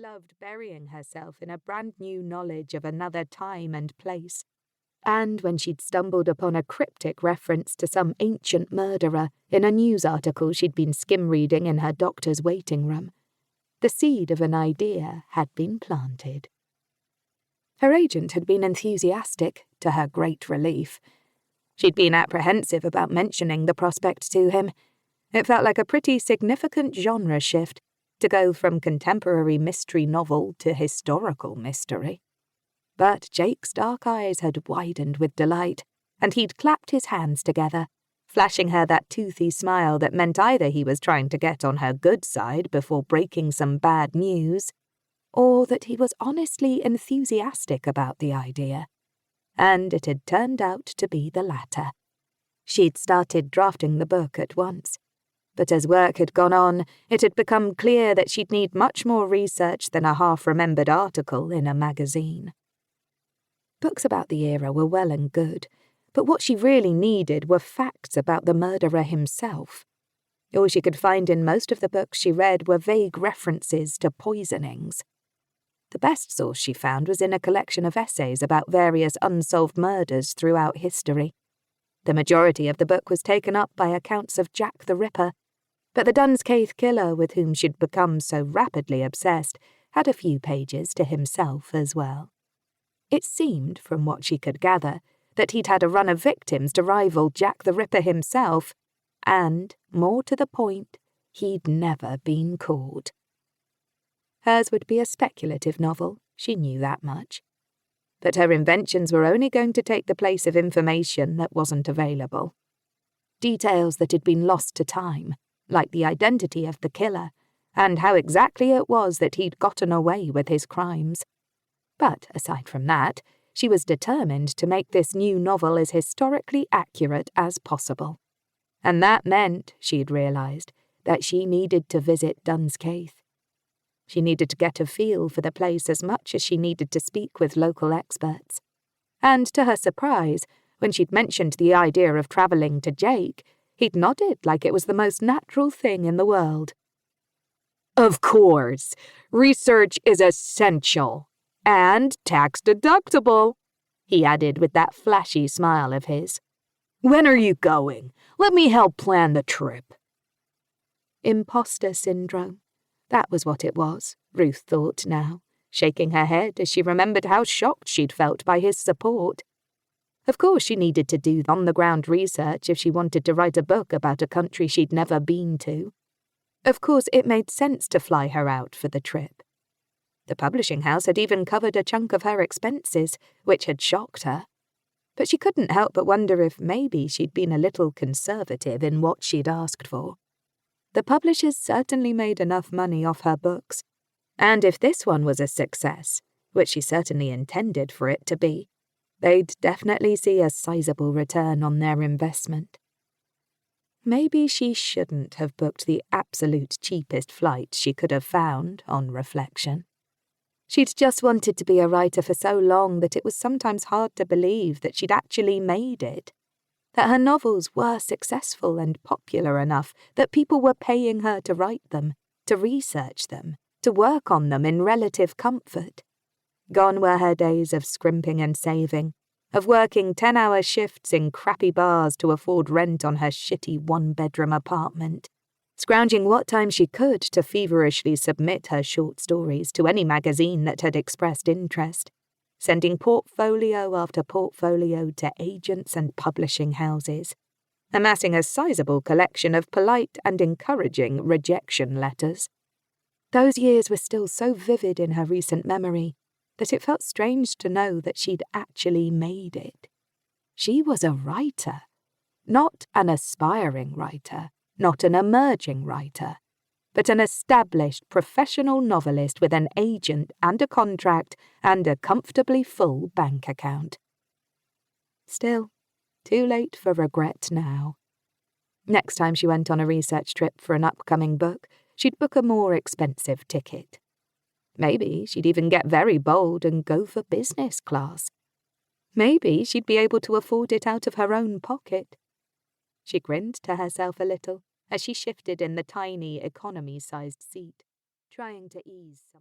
loved burying herself in a brand new knowledge of another time and place. And when she'd stumbled upon a cryptic reference to some ancient murderer in a news article she'd been skim-reading in her doctor's waiting room, the seed of an idea had been planted. Her agent had been enthusiastic, to her great relief. She'd been apprehensive about mentioning the prospect to him. It felt like a pretty significant genre shift to go from contemporary mystery novel to historical mystery. But Jake's dark eyes had widened with delight, and he'd clapped his hands together, flashing her that toothy smile that meant either he was trying to get on her good side before breaking some bad news, or that he was honestly enthusiastic about the idea. And it had turned out to be the latter. She'd started drafting the book at once, but as work had gone on, it had become clear that she'd need much more research than a half-remembered article in a magazine. Books about the era were well and good, but what she really needed were facts about the murderer himself. All she could find in most of the books she read were vague references to poisonings. The best source she found was in a collection of essays about various unsolved murders throughout history. The majority of the book was taken up by accounts of Jack the Ripper, but the Dunscaith killer with whom she'd become so rapidly obsessed had a few pages to himself as well. It seemed, from what she could gather, that he'd had a run of victims to rival Jack the Ripper himself, and, more to the point, he'd never been caught. Hers would be a speculative novel, she knew that much. But her inventions were only going to take the place of information that wasn't available. Details that had been lost to time, like the identity of the killer, and how exactly it was that he'd gotten away with his crimes. But, aside from that, she was determined to make this new novel as historically accurate as possible. And that meant, she'd realised, that she needed to visit Dunscaith. She needed to get a feel for the place as much as she needed to speak with local experts. And to her surprise, when she'd mentioned the idea of travelling to Jake, he'd nodded like it was the most natural thing in the world. "Of course, research is essential. And tax-deductible," he added with that flashy smile of his. "When are you going? Let me help plan the trip." Imposter syndrome. That was what it was, Ruth thought now, shaking her head as she remembered how shocked she'd felt by his support. Of course she needed to do on-the-ground research if she wanted to write a book about a country she'd never been to. Of course it made sense to fly her out for the trip. The publishing house had even covered a chunk of her expenses, which had shocked her. But she couldn't help but wonder if maybe she'd been a little conservative in what she'd asked for. The publishers certainly made enough money off her books, and if this one was a success, which she certainly intended for it to be, they'd definitely see a sizable return on their investment. Maybe she shouldn't have booked the absolute cheapest flight she could have found, on reflection. She'd just wanted to be a writer for so long that it was sometimes hard to believe that she'd actually made it, that her novels were successful and popular enough that people were paying her to write them, to research them, to work on them in relative comfort. Gone were her days of scrimping and saving, of working 10-hour shifts in crappy bars to afford rent on her shitty one-bedroom apartment, scrounging what time she could to feverishly submit her short stories to any magazine that had expressed interest, sending portfolio after portfolio to agents and publishing houses, amassing a sizable collection of polite and encouraging rejection letters. Those years were still so vivid in her recent memory that it felt strange to know that she'd actually made it. She was a writer, not an aspiring writer, not an emerging writer, but an established professional novelist with an agent and a contract and a comfortably full bank account. Still, too late for regret now. Next time she went on a research trip for an upcoming book, she'd book a more expensive ticket. Maybe she'd even get very bold and go for business class. Maybe she'd be able to afford it out of her own pocket. She grinned to herself a little as she shifted in the tiny, economy-sized seat, trying to ease some